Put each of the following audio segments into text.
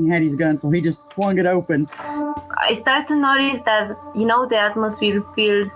He had his gun, so he just swung it open. I started to notice that, the atmosphere feels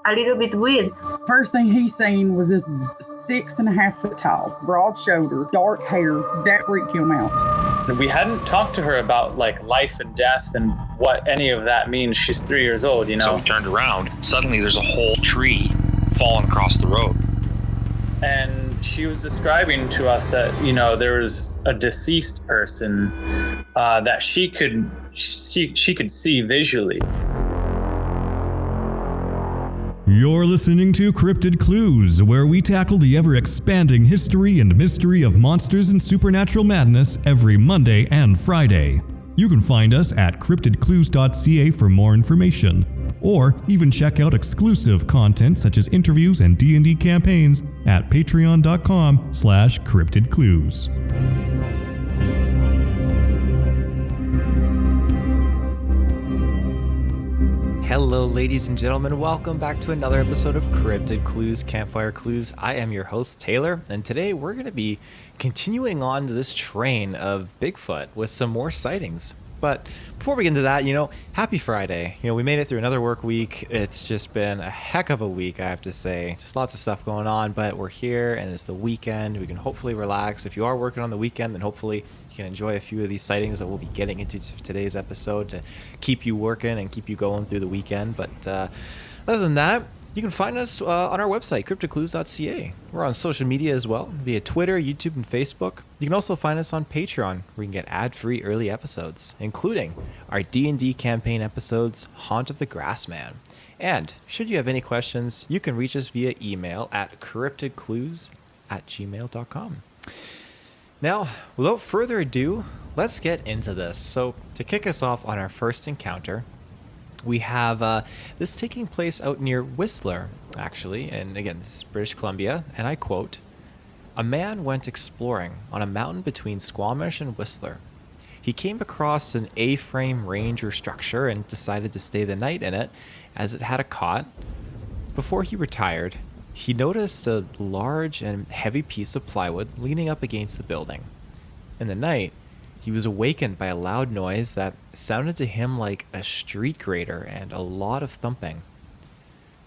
a little bit weird. First thing he seen was this 6.5 foot tall, broad shoulder, dark hair. That freaked him out. We hadn't talked to her about like life and death and what any of that means. She's 3 years old, So we turned around. Suddenly there's a whole tree falling across the road. And she was describing to us that, there was a deceased person that she could see visually. You're listening to Cryptid Clues, where we tackle the ever-expanding history and mystery of monsters and supernatural madness every Monday and Friday. You can find us at CryptidClues.ca for more information, or even check out exclusive content such as interviews and D&D campaigns at patreon.com/CryptidClues. Hello ladies and gentlemen, welcome back to another episode of Cryptid Clues, Campfire Clues. I am your host Taylor, and today we're going to be continuing on to this train of Bigfoot with some more sightings. But before we get into that, happy Friday. We made it through another work week. It's just been a heck of a week, I have to say. Just lots of stuff going on, but we're here and it's the weekend. We can hopefully relax. If you are working on the weekend, then hopefully you can enjoy a few of these sightings that we'll be getting into today's episode to keep you working and keep you going through the weekend. But other than that, you can find us on our website, CryptidClues.ca. We're on social media as well, via Twitter, YouTube, and Facebook. You can also find us on Patreon, where you can get ad-free early episodes, including our D&D campaign episodes, Haunt of the Grassman. And should you have any questions, you can reach us via email at cryptidclues@gmail.com. Now, without further ado, let's get into this. So, to kick us off on our first encounter, we have this taking place out near Whistler, actually, and again, this is British Columbia, and I quote, "A man went exploring on a mountain between Squamish and Whistler. He came across an A-frame ranger structure and decided to stay the night in it, as it had a cot. Before he retired, he noticed a large and heavy piece of plywood leaning up against the building. In the night, he was awakened by a loud noise that sounded to him like a street grater and a lot of thumping.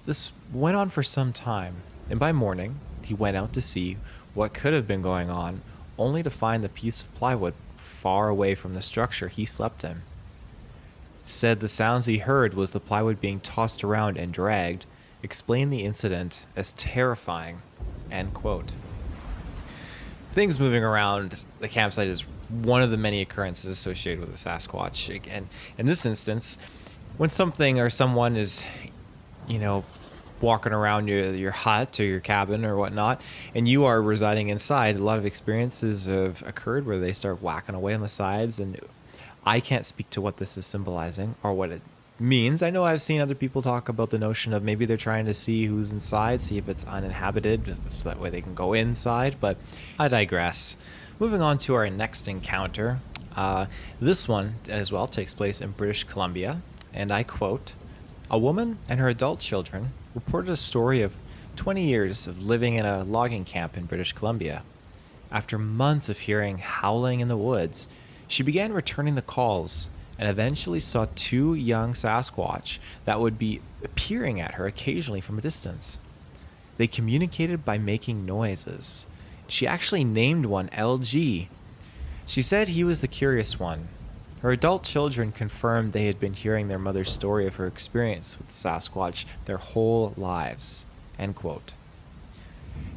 This went on for some time, and by morning, he went out to see what could have been going on, only to find the piece of plywood far away from the structure he slept in. Said the sounds he heard was the plywood being tossed around and dragged, explained the incident as terrifying," end quote. Things moving around the campsite is one of the many occurrences associated with the Sasquatch. And in this instance, when something or someone is, walking around your hut or your cabin or whatnot, and you are residing inside, a lot of experiences have occurred where they start whacking away on the sides, and I can't speak to what this is symbolizing or what it means. I know I've seen other people talk about the notion of maybe they're trying to see who's inside, see if it's uninhabited, so that way they can go inside, but I digress. Moving on to our next encounter. This one as well takes place in British Columbia, and I quote, "A woman and her adult children reported a story of 20 years of living in a logging camp in British Columbia. After months of hearing howling in the woods, she began returning the calls and eventually saw 2 young Sasquatch that would be appearing at her occasionally from a distance. They communicated by making noises. She actually named one LG. She said he was the curious one. Her adult children confirmed they had been hearing their mother's story of her experience with Sasquatch their whole lives," end quote.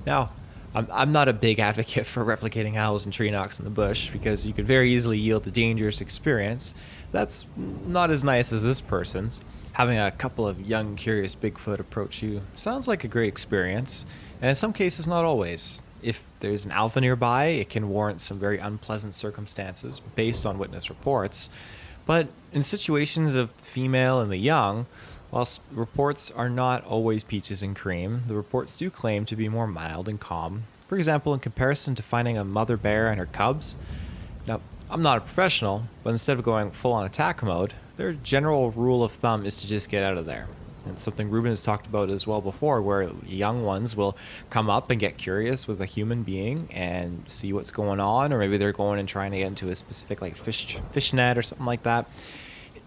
Now, I'm not a big advocate for replicating owls and tree knocks in the bush, because you could very easily yield a dangerous experience that's not as nice as this person's. Having a couple of young, curious Bigfoot approach you sounds like a great experience, and in some cases, not always. If there's an alpha nearby, it can warrant some very unpleasant circumstances based on witness reports. But in situations of female and the young, whilst reports are not always peaches and cream, the reports do claim to be more mild and calm. For example, in comparison to finding a mother bear and her cubs. Now, I'm not a professional, but instead of going full on attack mode, their general rule of thumb is to just get out of there. It's something Ruben has talked about as well before, where young ones will come up and get curious with a human being and see what's going on, or maybe they're going and trying to get into a specific like fish net or something like that.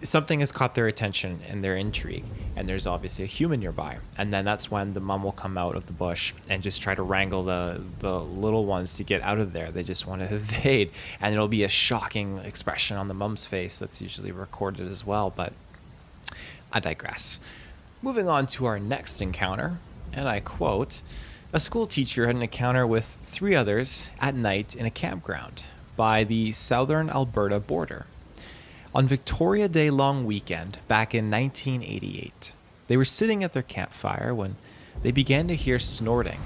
Something has caught their attention and their intrigue, and there's obviously a human nearby, and then that's when the mom will come out of the bush and just try to wrangle the little ones to get out of there. They just want to evade, and it'll be a shocking expression on the mom's face that's usually recorded as well, but I digress. Moving on to our next encounter, and I quote, "A school teacher had an encounter with 3 others at night in a campground by the southern Alberta border. On Victoria Day long weekend back in 1988, they were sitting at their campfire when they began to hear snorting.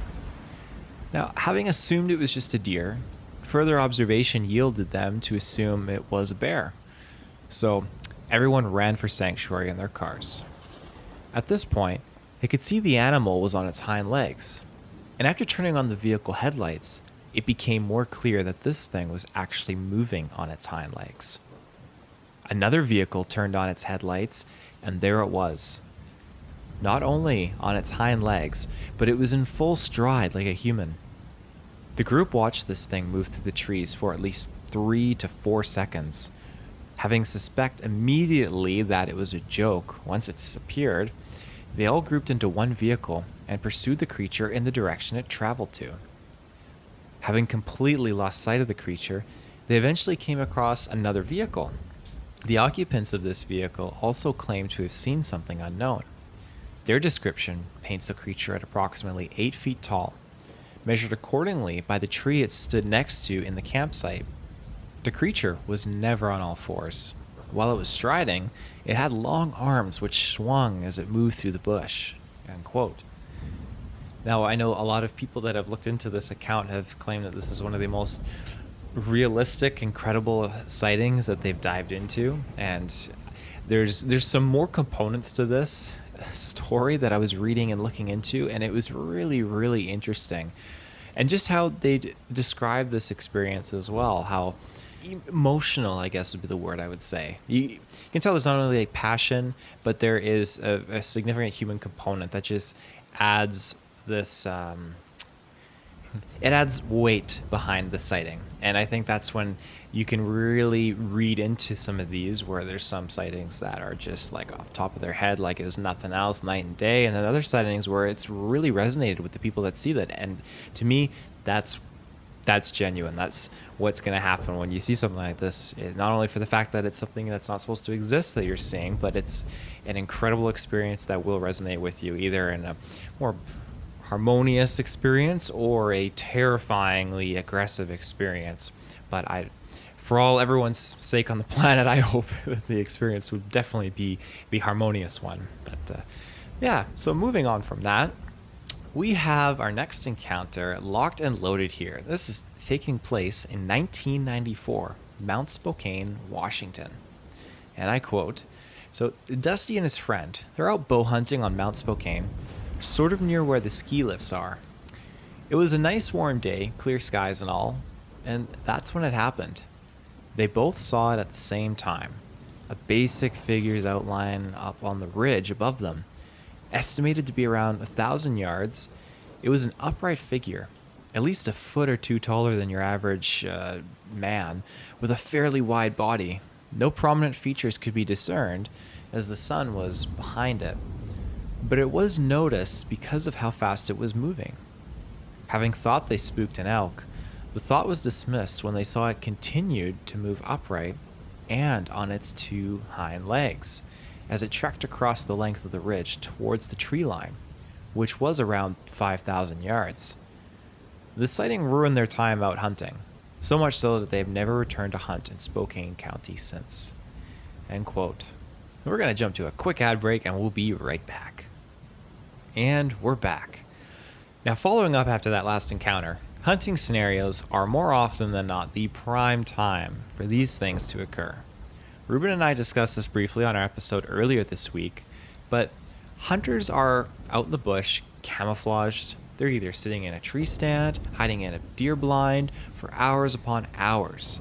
Now, having assumed it was just a deer, further observation yielded them to assume it was a bear. So everyone ran for sanctuary in their cars. At this point, they could see the animal was on its hind legs, and after turning on the vehicle headlights, it became more clear that this thing was actually moving on its hind legs. Another vehicle turned on its headlights, and there it was. Not only on its hind legs, but it was in full stride like a human. The group watched this thing move through the trees for at least 3 to 4 seconds. Having suspect immediately that it was a joke once it disappeared, they all grouped into one vehicle and pursued the creature in the direction it traveled to. Having completely lost sight of the creature, they eventually came across another vehicle. The occupants of this vehicle also claimed to have seen something unknown. Their description paints the creature at approximately 8 feet tall, measured accordingly by the tree it stood next to in the campsite. The creature was never on all fours. While it was striding, it had long arms which swung as it moved through the bush." End quote. Now, I know a lot of people that have looked into this account have claimed that this is one of the most realistic, incredible sightings that they've dived into, and there's some more components to this story that I was reading and looking into, and it was really, really interesting. And just how they describe this experience as well, how emotional, I guess would be the word I would say. You can tell there's not only like passion, but there is a significant human component that just adds this it adds weight behind the sighting. And I think that's when you can really read into some of these, where there's some sightings that are just like off the top of their head, like it was nothing else, night and day, and then other sightings where it's really resonated with the people that see that. And to me, that's genuine. That's what's going to happen when you see something like this. Not only for the fact that it's something that's not supposed to exist that you're seeing, but it's an incredible experience that will resonate with you, either in a more harmonious experience or a terrifyingly aggressive experience. But for everyone's sake on the planet, I hope that the experience would definitely be harmonious one. But yeah, so moving on from that, we have our next encounter locked and loaded here. This is taking place in 1994, Mount Spokane, Washington. And I quote, "So Dusty and his friend, they're out bow hunting on Mount Spokane, sort of near where the ski lifts are. It was a nice warm day, clear skies and all, and that's when it happened. They both saw it at the same time. A basic figure's outline up on the ridge above them. Estimated to be around 1,000 yards, it was an upright figure, at least a foot or two taller than your average man, with a fairly wide body. No prominent features could be discerned, as the sun was behind it. But it was noticed because of how fast it was moving. Having thought they spooked an elk, the thought was dismissed when they saw it continued to move upright and on its 2 hind legs, as it trekked across the length of the ridge towards the tree line, which was around 5,000 yards. This sighting ruined their time out hunting, so much so that they have never returned to hunt in Spokane County since." End quote. We're going to jump to a quick ad break and we'll be right back. And we're back. Now, following up after that last encounter, hunting scenarios are more often than not the prime time for these things to occur. Ruben and I discussed this briefly on our episode earlier this week, but hunters are out in the bush, camouflaged. They're either sitting in a tree stand, hiding in a deer blind for hours upon hours.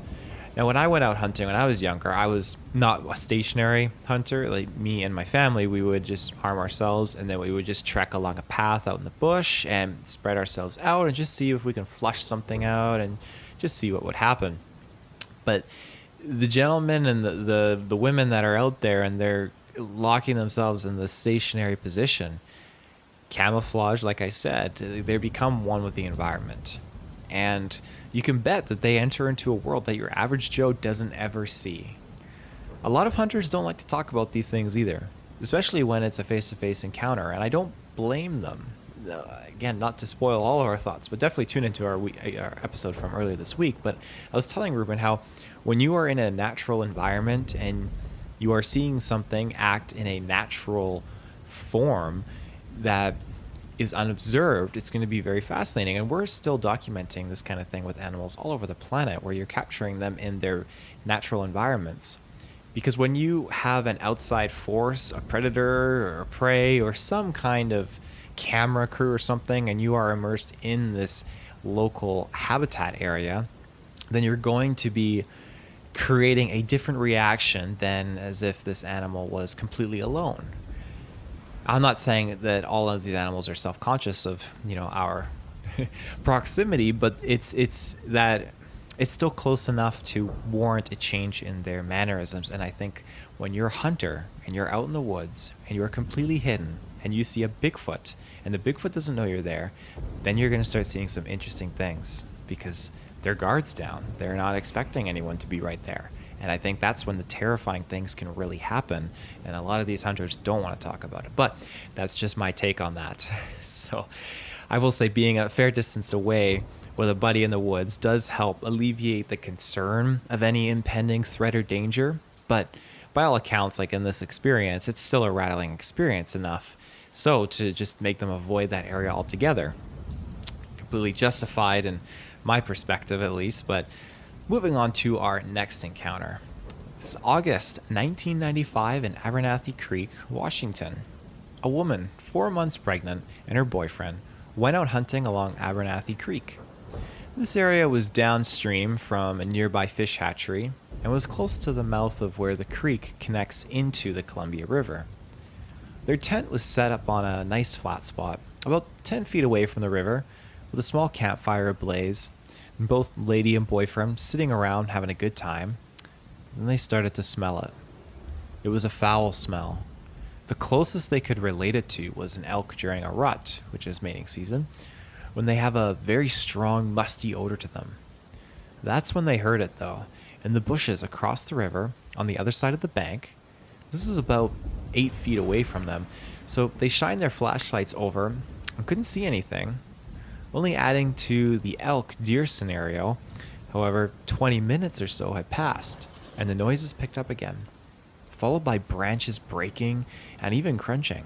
Now, when I went out hunting when I was younger, I was not a stationary hunter. Like me and my family, we would just arm ourselves and then we would just trek along a path out in the bush and spread ourselves out and just see if we can flush something out and just see what would happen. But the gentlemen and the women that are out there and they're locking themselves in the stationary position, camouflage, like I said, they become one with the environment. And you can bet that they enter into a world that your average Joe doesn't ever see. A lot of hunters don't like to talk about these things either, especially when it's a face-to-face encounter, and I don't blame them. Again, not to spoil all of our thoughts, but definitely tune into our episode from earlier this week. But I was telling Ruben how when you are in a natural environment and you are seeing something act in a natural form that is unobserved, it's going to be very fascinating. And we're still documenting this kind of thing with animals all over the planet, where you're capturing them in their natural environments. Because when you have an outside force, a predator or a prey or some kind of camera crew or something, and you are immersed in this local habitat area, then you're going to be creating a different reaction than as if this animal was completely alone. I'm not saying that all of these animals are self-conscious of, our proximity, but it's that it's still close enough to warrant a change in their mannerisms. And I think when you're a hunter and you're out in the woods and you're completely hidden and you see a Bigfoot and the Bigfoot doesn't know you're there, then you're going to start seeing some interesting things because their guard's down. They're not expecting anyone to be right there. And I think that's when the terrifying things can really happen. And a lot of these hunters don't want to talk about it. But that's just my take on that. So I will say being a fair distance away with a buddy in the woods does help alleviate the concern of any impending threat or danger. But by all accounts, like in this experience, it's still a rattling experience enough so to just make them avoid that area altogether. Completely justified in my perspective, at least. But moving on to our next encounter. It's August 1995 in Abernathy Creek, Washington. A woman, 4 months pregnant, and her boyfriend went out hunting along Abernathy Creek. This area was downstream from a nearby fish hatchery and was close to the mouth of where the creek connects into the Columbia River. Their tent was set up on a nice flat spot, about 10 feet away from the river, with a small campfire ablaze, and both lady and boyfriend sitting around having a good time. Then they started to smell it. It was a foul smell. The closest they could relate it to was an elk during a rut, which is mating season, when they have a very strong, musty odor to them. That's when they heard it, though, in the bushes across the river on the other side of the bank. This is about 8 feet away from them, so they shined their flashlights over and couldn't see anything. Only adding to the elk-deer scenario, however, 20 minutes or so had passed, and the noises picked up again, followed by branches breaking and even crunching.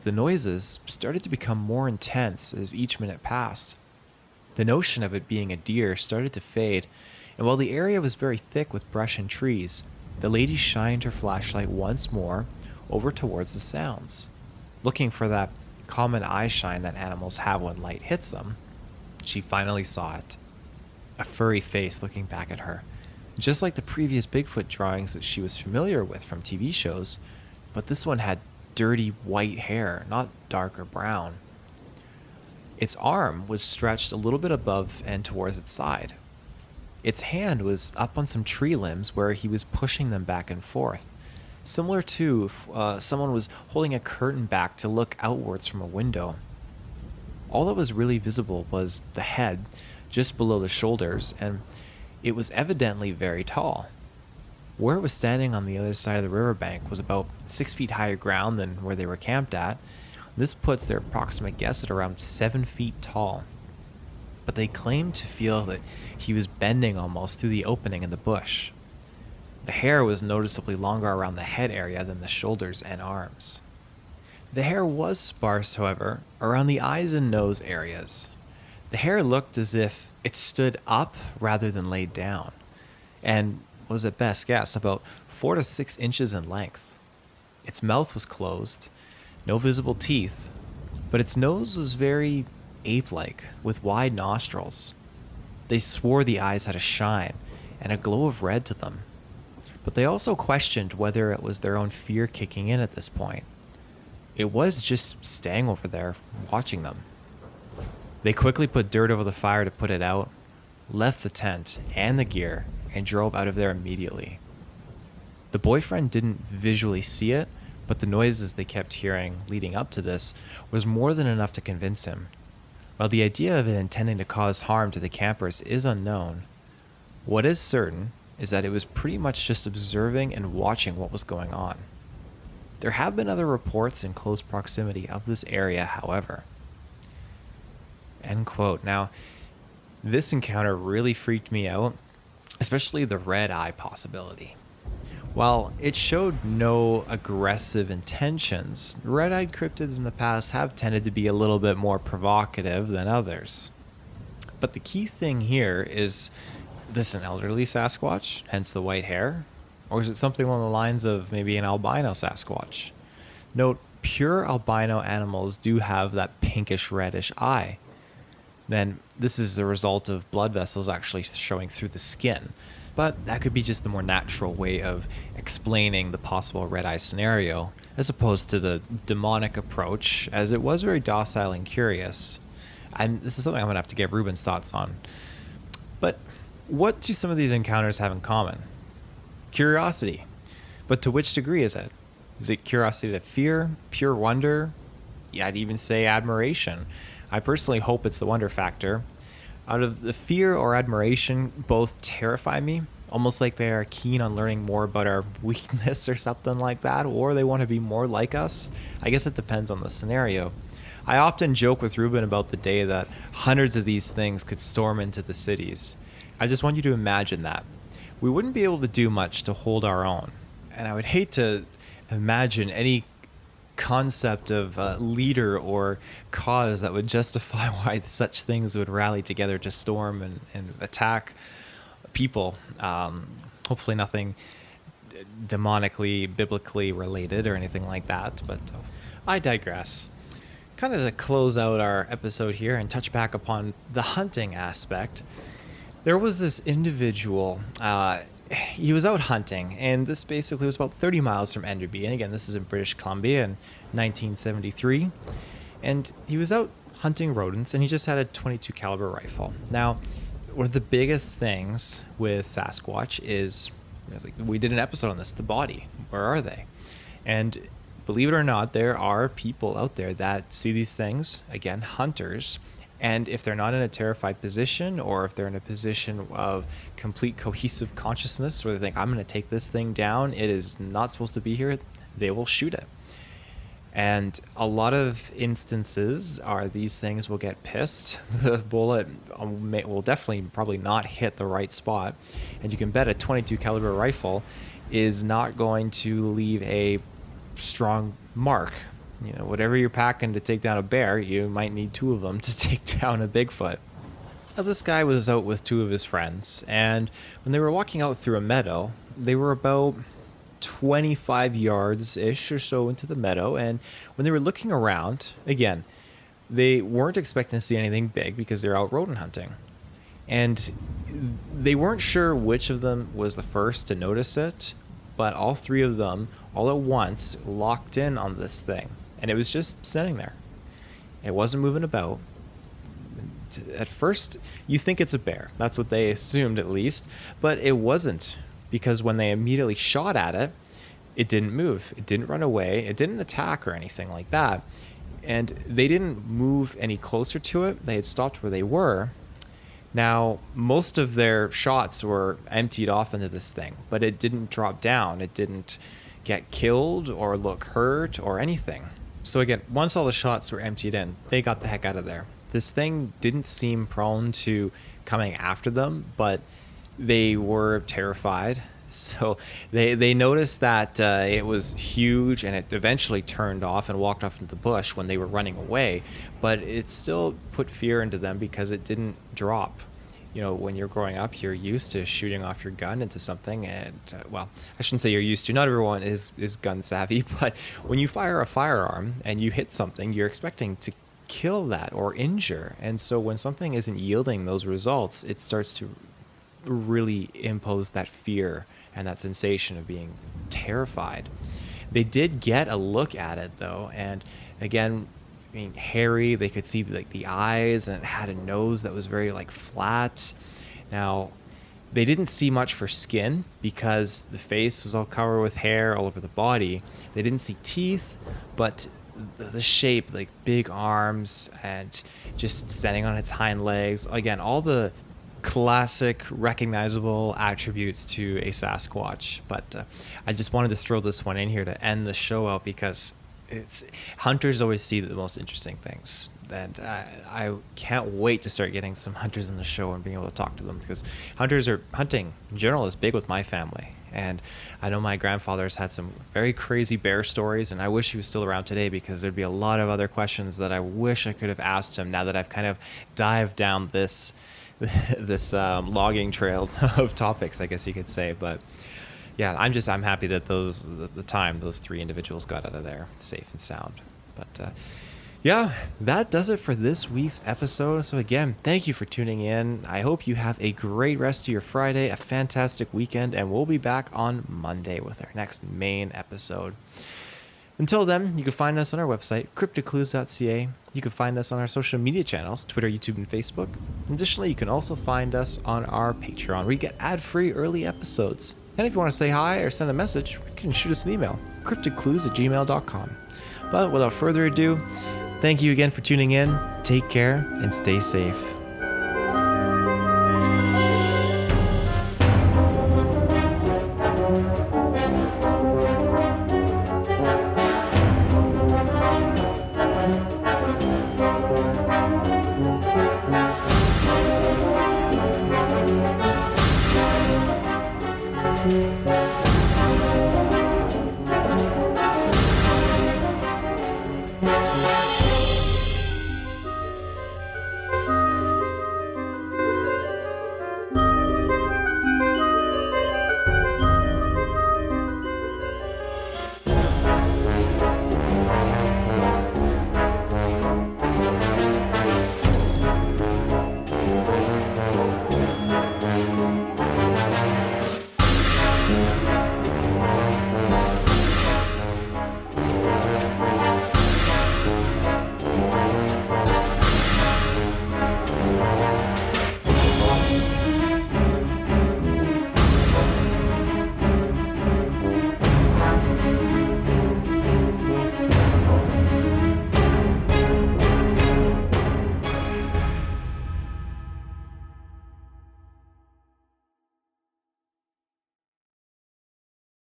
The noises started to become more intense as each minute passed. The notion of it being a deer started to fade, and while the area was very thick with brush and trees, the lady shined her flashlight once more over towards the sounds, looking for that common eye shine that animals have when light hits them. She finally saw it. A furry face looking back at her, just like the previous Bigfoot drawings that she was familiar with from TV shows, but this one had dirty white hair, not dark or brown. Its arm was stretched a little bit above and towards its side. Its hand was up on some tree limbs where he was pushing them back and forth, similar to if someone was holding a curtain back to look outwards from a window. All that was really visible was the head just below the shoulders, and it was evidently very tall. Where it was standing on the other side of the riverbank was about 6 feet higher ground than where they were camped at. This puts their approximate guess at around 7 feet tall. But they claimed to feel that he was bending almost through the opening in the bush. The hair was noticeably longer around the head area than the shoulders and arms. The hair was sparse, however, around the eyes and nose areas. The hair looked as if it stood up rather than laid down, and was at best guess about 4 to 6 inches in length. Its mouth was closed, no visible teeth, but its nose was very ape-like, with wide nostrils. They swore the eyes had a shine, and a glow of red to them. But they also questioned whether it was their own fear kicking in at this point. It was just staying over there, watching them. They quickly put dirt over the fire to put it out, left the tent and the gear, and drove out of there immediately. The boyfriend didn't visually see it, but the noises they kept hearing leading up to this was more than enough to convince him. While the idea of it intending to cause harm to the campers is unknown, what is certain is that it was pretty much just observing and watching what was going on. There have been other reports in close proximity of this area, however. End quote. Now, this encounter really freaked me out, especially the red eye possibility. While it showed no aggressive intentions, red-eyed cryptids in the past have tended to be a little bit more provocative than others. But the key thing here is this an elderly Sasquatch, hence the white hair? Or is it something along the lines of maybe an albino Sasquatch? Note, pure albino animals do have that pinkish reddish eye. Then this is the result of blood vessels actually showing through the skin. But that could be just the more natural way of explaining the possible red eye scenario, as opposed to the demonic approach, as it was very docile and curious. And this is something I'm going to have to get Ruben's thoughts on. But what do some of these encounters have in common? Curiosity. But to which degree is it? Is it curiosity to fear, pure wonder? Yeah, I'd even say admiration. I personally hope it's the wonder factor. Out of the fear or admiration, both terrify me, almost like they are keen on learning more about our weakness or something like that, or they want to be more like us. I guess it depends on the scenario. I often joke with Ruben about the day that hundreds of these things could storm into the cities. I just want you to imagine that. We wouldn't be able to do much to hold our own, and I would hate to imagine any concept of leader or cause that would justify why such things would rally together to storm and attack people. Hopefully nothing demonically, biblically related or anything like that, but I digress. Kind of to close out our episode here and touch back upon the hunting aspect, there was this individual, he was out hunting, and this basically was about 30 miles from Enderby, and again, this is in British Columbia in 1973, and he was out hunting rodents, and he just had a .22 caliber rifle. Now, one of the biggest things with Sasquatch is, we did an episode on this, the body. Where are they? And believe it or not, there are people out there that see these things, again, hunters, and if they're not in a terrified position, or if they're in a position of complete cohesive consciousness where they think, I'm going to take this thing down, it is not supposed to be here, they will shoot it. And a lot of instances are these things will get pissed. The bullet will definitely probably not hit the right spot. And you can bet a .22 caliber rifle is not going to leave a strong mark. You know, whatever you're packing to take down a bear, you might need two of them to take down a Bigfoot. Now, this guy was out with two of his friends, and when they were walking out through a meadow, they were about 25 yards-ish or so into the meadow, and when they were looking around, again, they weren't expecting to see anything big because they're out rodent hunting. And they weren't sure which of them was the first to notice it, but all three of them, all at once, locked in on this thing. And it was just sitting there. It wasn't moving about. At first, you think it's a bear. That's what they assumed, at least. But it wasn't, because when they immediately shot at it, it didn't move. It didn't run away. It didn't attack or anything like that. And they didn't move any closer to it. They had stopped where they were. Now, most of their shots were emptied off into this thing, but it didn't drop down. It didn't get killed or look hurt or anything. So again, once all the shots were emptied in, they got the heck out of there. This thing didn't seem prone to coming after them, but they were terrified. So they noticed that it was huge, and it eventually turned off and walked off into the bush when they were running away. But it still put fear into them because it didn't drop. You know, when you're growing up, you're used to shooting off your gun into something, and well, I shouldn't say you're used to. Not everyone is gun savvy, but when you fire a firearm and you hit something, you're expecting to kill that or injure. And so when something isn't yielding those results, it starts to really imposed that fear and that sensation of being terrified. They did get a look at it though, and again, I mean, hairy, they could see like the eyes, and it had a nose that was very like flat. Now, they didn't see much for skin because the face was all covered with hair all over the body. They didn't see teeth, but the shape, like big arms and just standing on its hind legs. Again, all the classic recognizable attributes to a Sasquatch. But I just wanted to throw this one in here to end the show out because hunters always see the most interesting things. And I can't wait to start getting some hunters in the show and being able to talk to them, because hunting in general is big with my family. And I know my grandfather's had some very crazy bear stories, and I wish he was still around today, because there'd be a lot of other questions that I wish I could have asked him now that I've kind of dived down this logging trail of topics, I guess you could say. But yeah, I'm happy that those 3 individuals got out of there safe and sound. But yeah, that does it for this week's episode. So again, thank you for tuning in. I hope you have a great rest of your Friday, a fantastic weekend, and we'll be back on Monday with our next main episode. Until then, you can find us on our website, CryptidClues.ca. You can find us on our social media channels, Twitter, YouTube, and Facebook. Additionally, you can also find us on our Patreon, where you get ad-free early episodes. And if you want to say hi or send a message, you can shoot us an email, CryptidClues@gmail.com. But without further ado, thank you again for tuning in. Take care and stay safe.